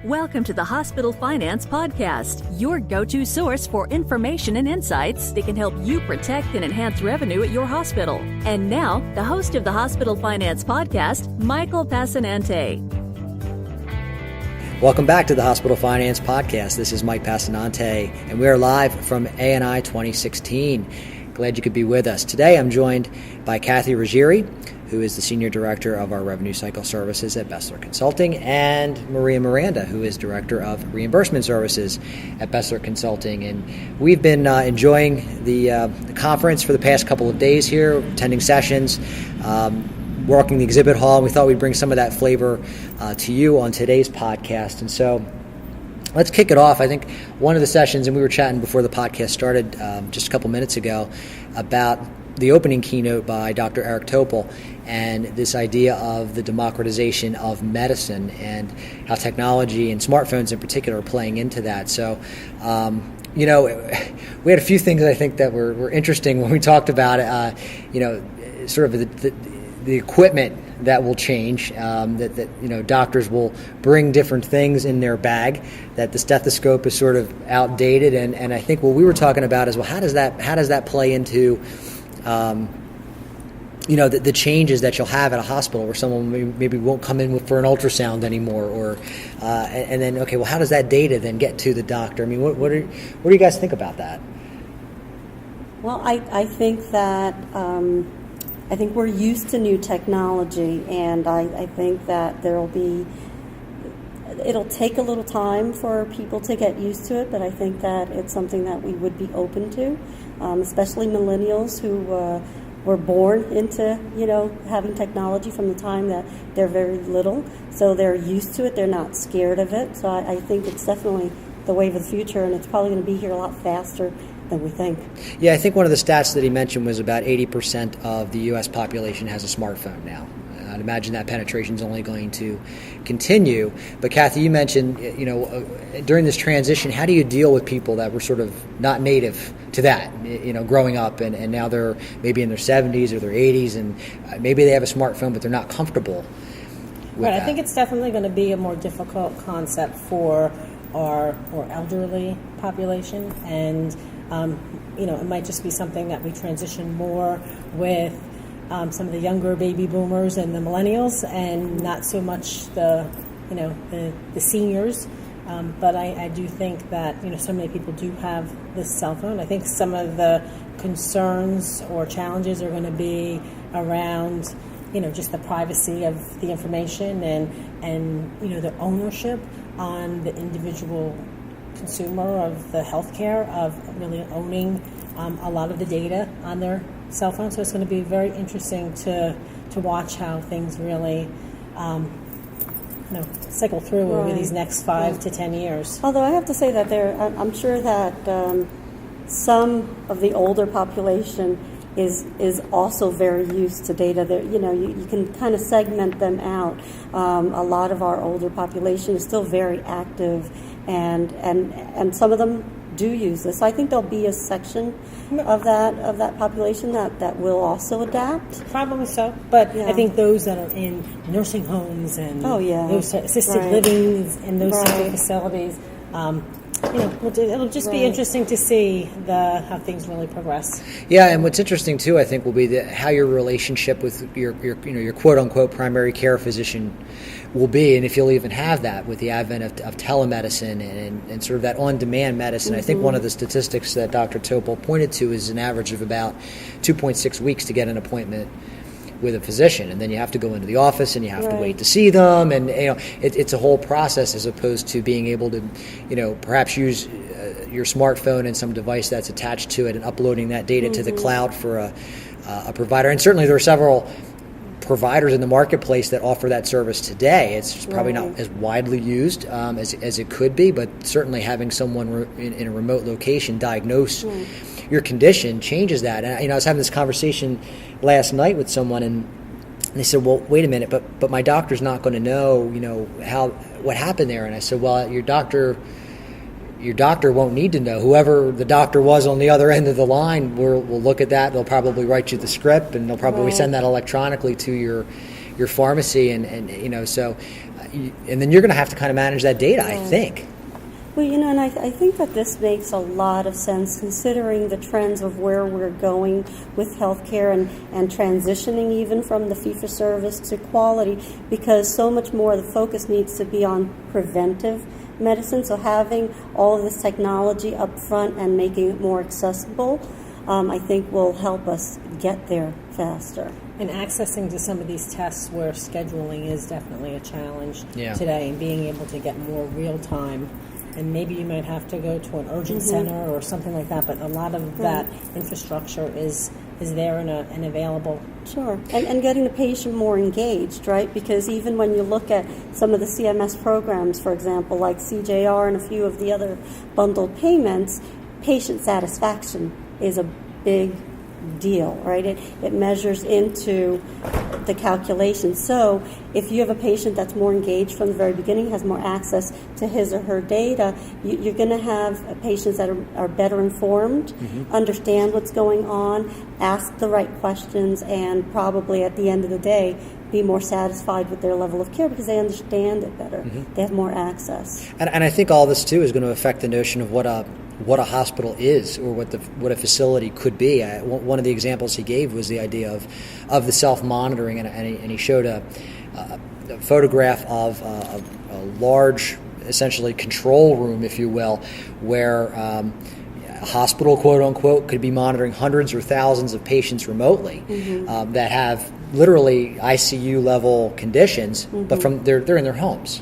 Welcome to the Hospital Finance Podcast, your go-to source for information and insights that can help you protect and enhance revenue at your hospital. And now, the host of the Hospital Finance Podcast, Michael Passanante. Welcome back to the Hospital Finance Podcast. This is Mike Passanante, and we are live from ANI 2016. Glad you could be with us. Today I'm joined by Kathy Ruggieri, who is the Senior Director of our Revenue Cycle Services at BESLER Consulting, and Miranda, who is Director of Reimbursement Services at BESLER Consulting. And we've been enjoying the conference for the past couple of days here, attending sessions, working the exhibit hall, and we thought we'd bring some of that flavor to you on today's podcast. And so let's kick it off. I think one of the sessions, and we were chatting before the podcast started just a couple minutes ago, about the opening keynote by Dr. Eric Topol and this idea of the democratization of medicine and how technology and smartphones in particular are playing into that. So, we had a few things I think that were interesting when we talked about it, sort of the equipment that will change, that doctors will bring different things in their bag, that the stethoscope is sort of outdated, and I think what we were talking about is, well, how does that play into the changes that you'll have at a hospital where someone maybe won't come in for an ultrasound anymore, or and then, okay, well, how does that data then get to the doctor? I mean, what do you guys think about that? Well, I think that I think we're used to new technology, and I think that it'll take a little time for people to get used to it, but I think that it's something that we would be open to, especially millennials who were born into, having technology from the time that they're very little. So they're used to it. They're not scared of it. So I think it's definitely the wave of the future, and it's probably going to be here a lot faster than we think. Yeah, I think one of the stats that he mentioned was about 80% of the U.S. population has a smartphone now. I'd imagine that penetration is only going to continue. But Kathy, you mentioned, during this transition, how do you deal with people that were sort of not native to that, growing up, and now they're maybe in their 70s or their 80s, and maybe they have a smartphone, but they're not comfortable with that? I think it's definitely going to be a more difficult concept for our more elderly population, and it might just be something that we transition more with some of the younger baby boomers and the millennials, and not so much the seniors. But I do think that so many people do have this cell phone. I think some of the concerns or challenges are going to be around just the privacy of the information and the ownership on the individual consumer of the healthcare, of really owning a lot of the data on their cell phone. So it's going to be very interesting to watch how things really cycle through over these next 5 to 10 years. Although I have to say that I'm sure that some of the older population is also very used to data. You can kind of segment them out. A lot of our older population is still very active, and some of them do use this. I think there'll be a section of that population that will also adapt. Probably so, but I think those that are in nursing homes and those assisted living and those types of facilities, it'll just be interesting to see how things really progress. Yeah, and what's interesting too, I think, will be how your relationship with your quote unquote primary care physician will be, and if you'll even have that with the advent of telemedicine and sort of that on-demand medicine. Mm-hmm. I think one of the statistics that Dr. Topol pointed to is an average of about 2.6 weeks to get an appointment with a physician, and then you have to go into the office and you have to wait to see them, and it's a whole process, as opposed to being able to perhaps use your smartphone and some device that's attached to it and uploading that data to the cloud for a provider. And certainly there are several providers in the marketplace that offer that service today. It's just probably not as widely used as it could be, but certainly having someone in a remote location diagnose your condition changes that. And I was having this conversation last night with someone, and they said, "Well, wait a minute, but my doctor's not going to know, what happened there." And I said, "Well, your doctor won't need to know. Whoever the doctor was on the other end of the line will look at that. They'll probably write you the script, and they'll probably send that electronically to your pharmacy, and so and then you're going to have to kind of manage that data, I think. Well, and I think that this makes a lot of sense considering the trends of where we're going with healthcare and transitioning even from the fee-for-service to quality, because so much more the focus needs to be on preventive medicine. So having all of this technology up front and making it more accessible, I think will help us get there faster. And accessing to some of these tests where scheduling is definitely a challenge today, and being able to get more real time. And maybe you might have to go to an urgent center or something like that, but a lot of that infrastructure is there and available. Sure, and getting the patient more engaged, right? Because even when you look at some of the CMS programs, for example, like CJR and a few of the other bundled payments, patient satisfaction is a big deal, right? It measures into the calculation. So if you have a patient that's more engaged from the very beginning, has more access to his or her data, you're going to have patients that are better informed, understand what's going on, ask the right questions, and probably at the end of the day be more satisfied with their level of care because they understand it better. They have more access. And I think all this too is going to affect the notion of what a hospital is, or what a facility could be. One of the examples he gave was the idea of the self-monitoring, and he showed a photograph of a large, essentially control room, if you will, where a hospital, quote unquote, could be monitoring hundreds or thousands of patients remotely that have literally ICU level conditions, but they're in their homes.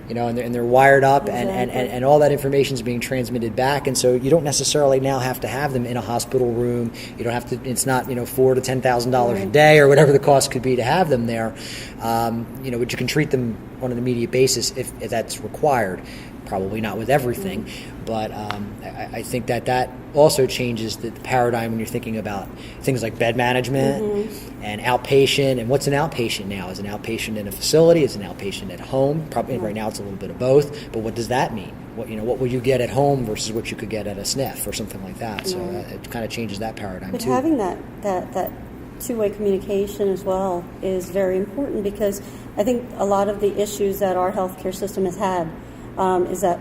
And they're wired up, and all that information is being transmitted back, and so you don't necessarily now have to have them in a hospital room. You don't have to. It's not $4,000 to $10,000 a day or whatever the cost could be to have them there. But you can treat them on an immediate basis if that's required. Probably not with everything, but I think that also changes the paradigm when you're thinking about things like bed management and outpatient. And what's an outpatient now? Is an outpatient in a facility? Is an outpatient at home? Probably right now it's a little bit of both. But what does that mean? What will you get at home versus what you could get at a SNF or something like that? So it kind of changes that paradigm too. But having that two-way communication as well is very important, because I think a lot of the issues that our healthcare system has had is that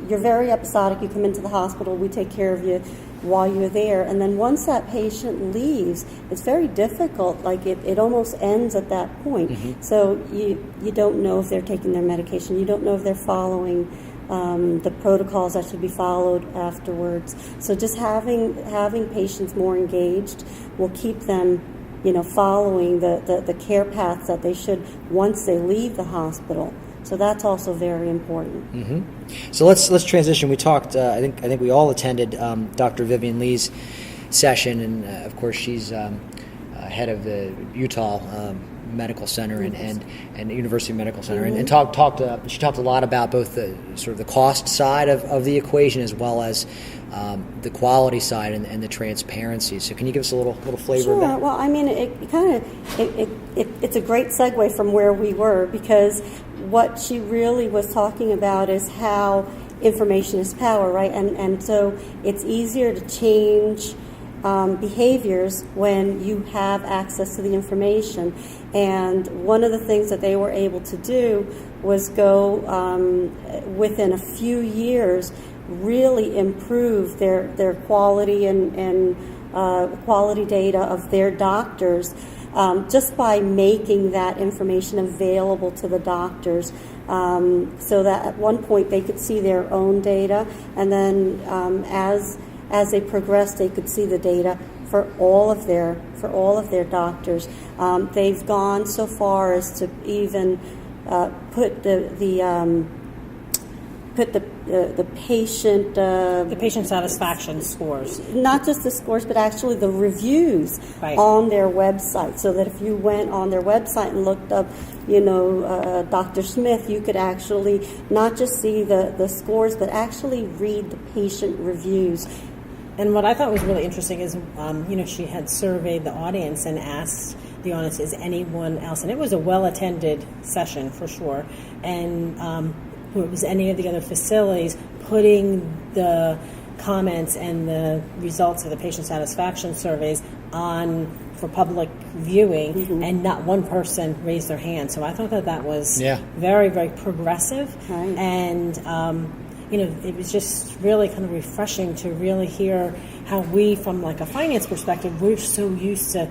you're very episodic. You come into the hospital, we take care of you while you're there, and then once that patient leaves, it's very difficult. It almost ends at that point. So you don't know if they're taking their medication. You don't know if they're following the protocols that should be followed afterwards. So just having patients more engaged will keep them following the care paths that they should once they leave the hospital. So that's also very important. So let's transition. We talked. I think we all attended Dr. Vivian Lee's session, and of course she's head of the Utah Medical Center and the University Medical Center, and she talked a lot about both the sort of the cost side of the equation as well as the quality side and the transparency. So can you give us a little flavor of that? Sure. Well, I mean, it's a great segue from where we were, because what she really was talking about is how information is power, right? And so it's easier to change behaviors when you have access to the information. And one of the things that they were able to do was go within a few years really improve their quality and quality data of their doctors, just by making that information available to the doctors, so that at one point they could see their own data, and then as they progressed, they could see the data for all of their doctors. They've gone so far as to even put the patient satisfaction scores. Not just the scores, but actually the reviews on their website, so that if you went on their website and looked up, Dr. Smith, you could actually not just see the scores, but actually read the patient reviews. And what I thought was really interesting is, she had surveyed the audience and asked the audience, is anyone else, and it was a well-attended session for sure, and was any of the other facilities putting the comments and the results of the patient satisfaction surveys on for public viewing, and not one person raised their hand. So I thought that was very, very progressive, and it was just really kind of refreshing to really hear how we, from like a finance perspective, we're so used to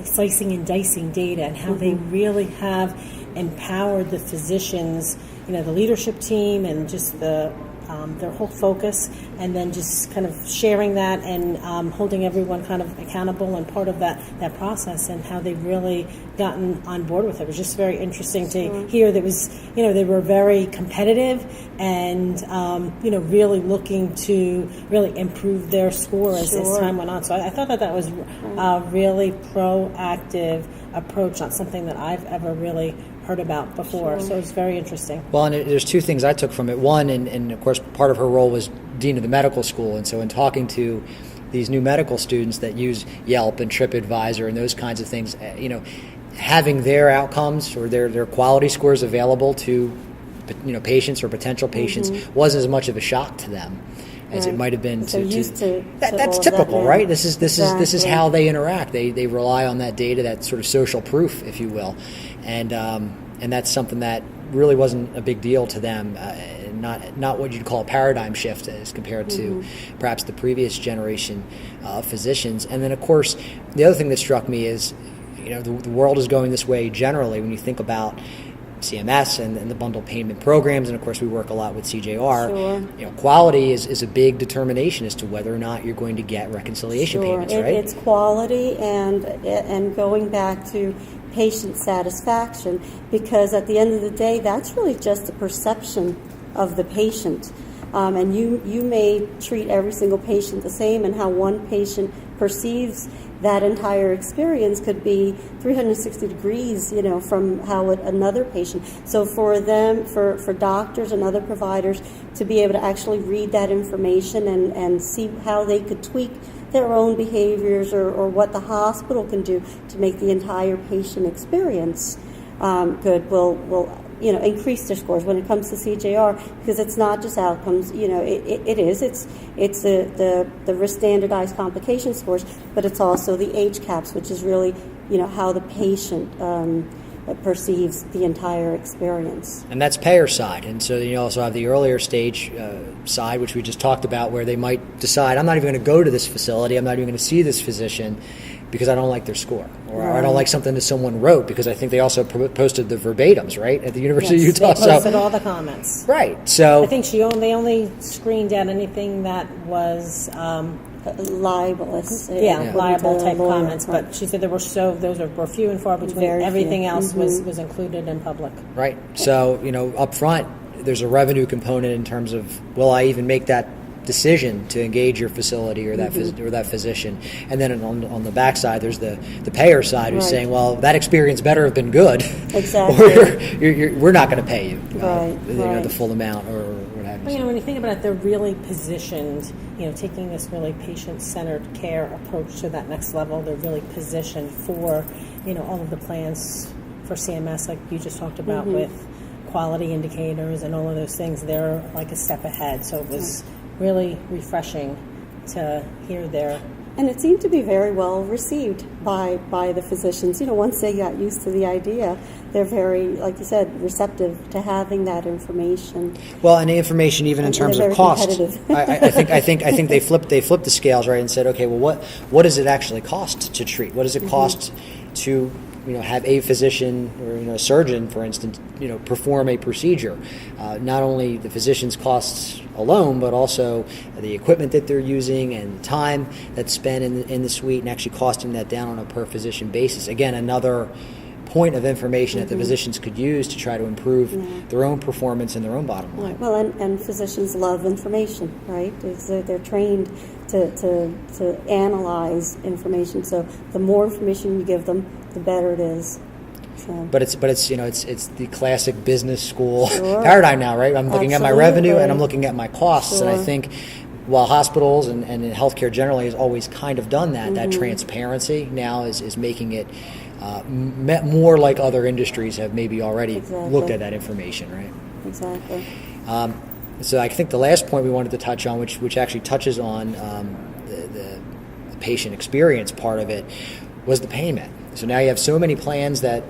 slicing and dicing data, and how they really have empowered the physicians, the leadership team, and just their whole focus, and then just kind of sharing that and holding everyone kind of accountable and part of that process, and how they've really gotten on board with it. It was just very interesting to hear that was, they were very competitive and, really looking to really improve their score as time went on. So I thought that was a really proactive approach, not something that I've ever really heard about before. So it's very interesting. Well, and there's two things I took from it. One, and of course part of her role was dean of the medical school, and so in talking to these new medical students that use Yelp and TripAdvisor and those kinds of things, having their outcomes or their quality scores available to patients or potential patients wasn't as much of a shock to them as it might have been that's typical, right? This is how they interact. They rely on that data, that sort of social proof, if you will, and that's something that really wasn't a big deal to them. Not what you'd call a paradigm shift as compared to perhaps the previous generation of physicians. And then, of course, the other thing that struck me is, the world is going this way generally when you think about CMS and the bundled payment programs, and of course we work a lot with CJR. Quality is a big determination as to whether or not you're going to get reconciliation payments, right? It's quality and going back to patient satisfaction, because at the end of the day, that's really just a perception of the patient. And you may treat every single patient the same, and how one patient perceives that entire experience could be 360 degrees, from how another patient. So for them, for doctors and other providers to be able to actually read that information and see how they could tweak their own behaviors or what the hospital can do to make the entire patient experience good will increase their scores when it comes to CJR, because it's not just outcomes. It's the risk standardized complication scores, but it's also the HCAHPS, which is really how the patient perceives the entire experience. And that's payer side. And so you also have the earlier stage side, which we just talked about, where they might decide, I'm not even going to go to this facility, I'm not even going to see this physician because I don't like their score, or I don't like something that someone wrote, because I think they also posted the verbatims, right, at the University of Utah. They posted all the comments. Right. So I think they only screened out anything that was libelous. Libel type comments. But she said those were few and far between. Everything else was included in public. Right. So up front, there's a revenue component in terms of, will I even make that decision to engage your facility or that or that physician, and then on the backside there's the payer side who's saying, well, that experience better have been good, exactly, or we're not going to pay you, the full amount or what have you. Well, when you think about it, they're really positioned, taking this really patient-centered care approach to that next level. They're really positioned for all of the plans for CMS, like you just talked about, with quality indicators and all of those things. They're like a step ahead. So it was really refreshing to hear their... And it seemed to be very well received by the physicians. Once they got used to the idea, they're very, like you said, receptive to having that information. Well, and the information, even in terms of cost, I think they flipped the scales, right, and said, okay, well, what does it actually cost to treat? What does it cost to have a physician or a surgeon, for instance, perform a procedure? Not only the physician's costs alone, but also the equipment that they're using and the time that's spent in the suite, and actually costing that down on a per physician basis. Again, another point of information that the physicians could use to try to improve their own performance and their own bottom line. Well, and physicians love information, right? They're trained to analyze information. So the more information you give them, the better it is. So. But it's the classic business school paradigm now, right? I'm looking at my revenue and I'm looking at my costs, and I think while hospitals and healthcare generally has always kind of done that transparency now is making it more like other industries have maybe already looked at that information, right? Exactly. So I think the last point we wanted to touch on, which actually touches on the patient experience part of it, was the payment. So now you have so many plans that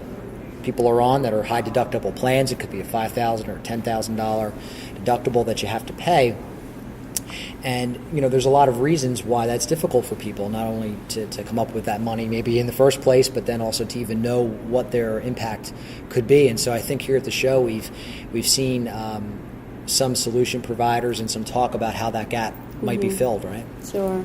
people are on that are high deductible plans. It could be a $5,000 or $10,000 deductible that you have to pay. And, there's a lot of reasons why that's difficult for people, not only to come up with that money maybe in the first place, but then also to even know what their impact could be. And so I think here at the show we've seen some solution providers and some talk about how that gap might be filled, right? Sure.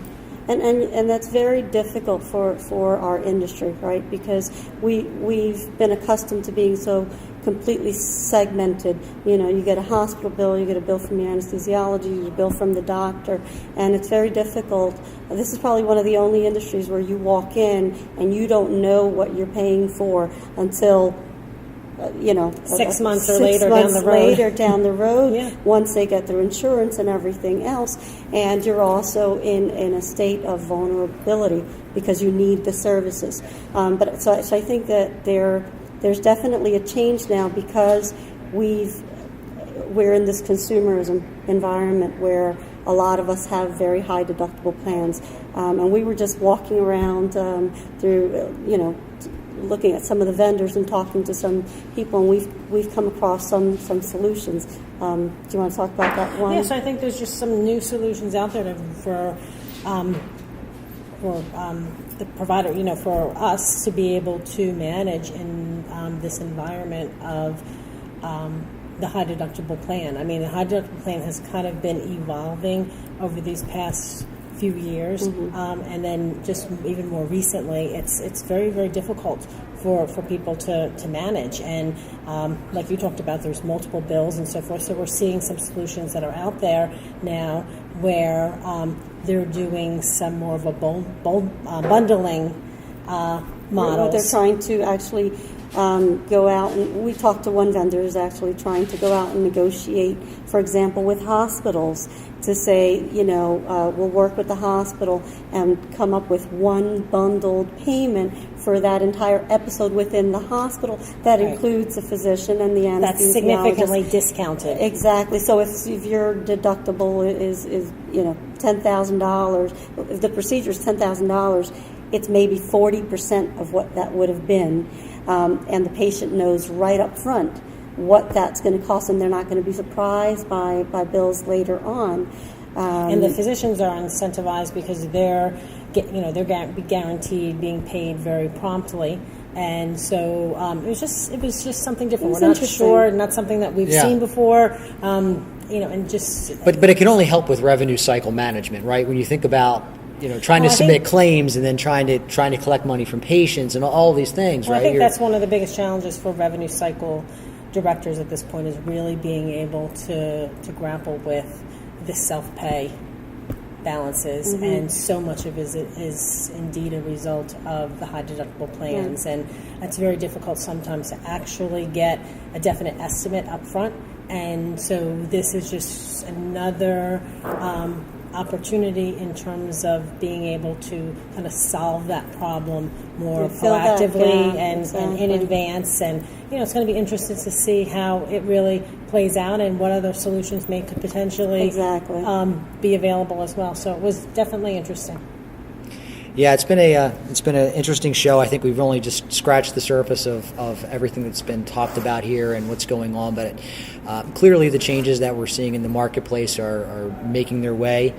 And that's very difficult for our industry, right? Because we've been accustomed to being so completely segmented. You get a hospital bill, you get a bill from your anesthesiology, you get a bill from the doctor, and it's very difficult. This is probably one of the only industries where you walk in and you don't know what you're paying for until 6 months or 6 later months down the road. later down the road, Yeah. once they get their insurance and everything else, and you're also in a state of vulnerability because you need the services. So I think that there's definitely a change now because we're in this consumerism environment where a lot of us have very high deductible plans, and we were just walking around through looking at some of the vendors and talking to some people, and we've come across some solutions. Do you want to talk about that one? Yes, I think there's just some new solutions out there for the provider, for us to be able to manage in this environment of the high deductible plan. I mean, the high deductible plan has kind of been evolving over these past few years, and then just even more recently, it's very, very difficult for people to manage. And like you talked about, there's multiple bills and so forth. So we're seeing some solutions that are out there now where they're doing some more of a bundling models. They're trying to actually go out, and we talked to one vendor who's actually trying to go out and negotiate, for example, with hospitals to say, we'll work with the hospital and come up with one bundled payment for that entire episode within the hospital that includes the physician and the anesthesiologist. That's significantly discounted. Exactly. So if your deductible is $10,000, if the procedure is $10,000, it's maybe 40% of what that would have been, and the patient knows right up front what that's going to cost, and they're not going to be surprised by bills later on. And the physicians are incentivized because they're guaranteed being paid very promptly. And so it was just something different. We're not sure, not something that we've seen before. And just. But it can only help with revenue cycle management, right? When you think about trying to submit claims and then trying to collect money from patients and all these things, right? I think that's one of the biggest challenges for revenue cycle directors at this point, is really being able to grapple with the self-pay balances, and so much of it is indeed a result of the high deductible plans, and it's very difficult sometimes to actually get a definite estimate up front, and so this is just another opportunity in terms of being able to kind of solve that problem more proactively and in advance. And it's going to be interesting to see how it really plays out and what other solutions could potentially be available as well. So it was definitely interesting. Yeah, it's been an interesting show. I think we've only just scratched the surface of everything that's been talked about here and what's going on. But clearly, the changes that we're seeing in the marketplace are making their way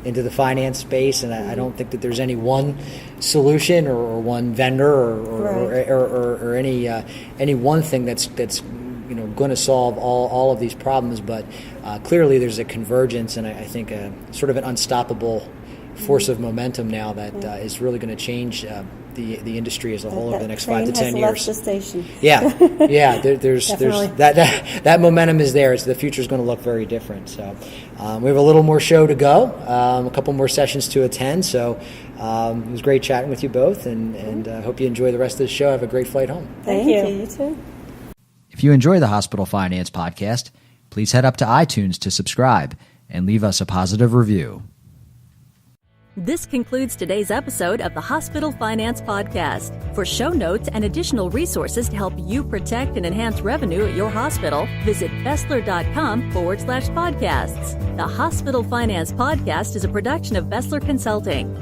into the finance space, and I don't think that there's any one solution or one vendor or any one thing that's going to solve all of these problems. But clearly, there's a convergence, and I think sort of an unstoppable force of momentum now that is really going to change the industry as a whole over the next 5 to 10 years. Left the station. Yeah. There's that momentum is there. So the future is going to look very different. So we have a little more show to go, a couple more sessions to attend. So it was great chatting with you both, and hope you enjoy the rest of the show. Have a great flight home. Thank you. You too. If you enjoy the Hospital Finance Podcast, please head up to iTunes to subscribe and leave us a positive review. This concludes today's episode of the Hospital Finance Podcast. For show notes and additional resources to help you protect and enhance revenue at your hospital, visit BESLER.com/podcasts. The Hospital Finance Podcast is a production of BESLER Consulting.